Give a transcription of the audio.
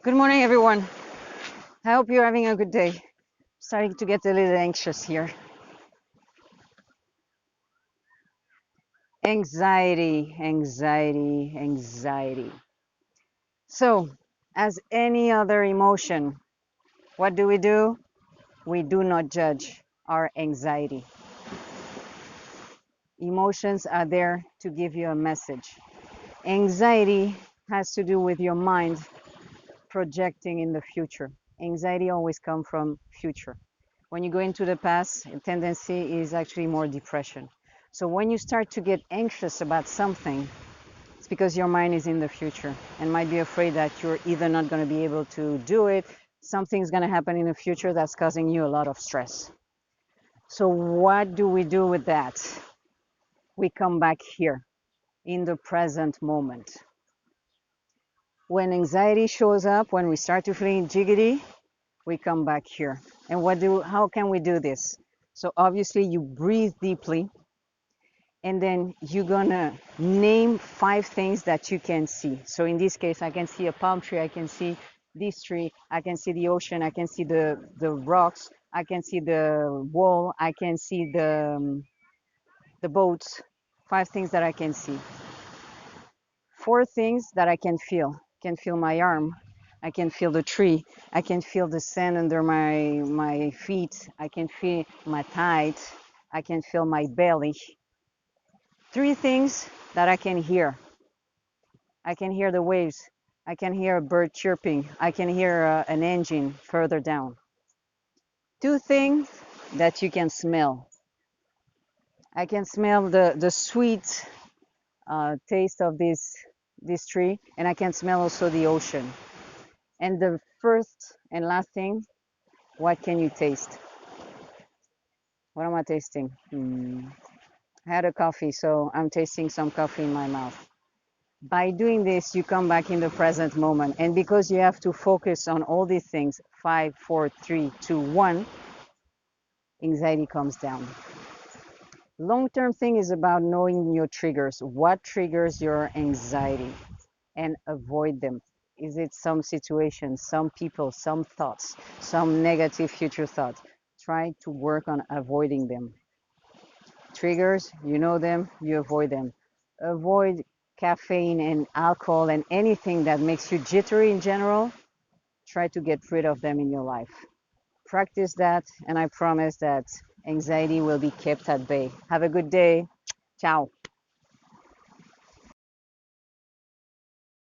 Good morning, everyone. I hope you're having a good day. Starting to get a little anxious here. Anxiety, anxiety, anxiety. So, as any other emotion, what do? We do not judge our anxiety. Emotions are there to give you a message. Anxiety has to do with your mind projecting in the future. Anxiety always comes from future. When you go into the past, a tendency is actually more depression. So when you start to get anxious about something, it's because your mind is in the future and might be afraid that you're either not going to be able to do it, something's going to happen in the future that's causing you a lot of stress. So what do we do with that? We come back here in the present moment. When anxiety shows up, when we start to feel jiggity, we come back here. And how can we do this? So obviously you breathe deeply, and then you're gonna name 5 things that you can see. So in this case, I can see a palm tree, I can see this tree, I can see the ocean, I can see the rocks, I can see the wall, I can see the boats. 5 things that I can see. 4 things that I can feel. I can feel my arm, I can feel the tree, I can feel the sand under my feet, I can feel my thighs, I can feel my belly. 3 things that I can hear. I can hear the waves. I can hear a bird chirping. I can hear an engine further down. 2 things that you can smell. I can smell the sweet taste of this tree, and I can smell also the ocean. And the first and last thing, what can you taste? What am I tasting? I had a coffee, so I'm tasting some coffee in my mouth. By doing this, you come back in the present moment. And because you have to focus on all these things, 5, 4, 3, 2, 1, anxiety comes down. Long-term thing is about knowing your triggers. What triggers your anxiety? And avoid them. Is it some situations, some people, some thoughts, some negative future thoughts? Try to work on avoiding them. Triggers, you know them, you avoid them. Avoid caffeine and alcohol and anything that makes you jittery in general. Try to get rid of them in your life. Practice that, and I promise that anxiety will be kept at bay. Have a good day. Ciao.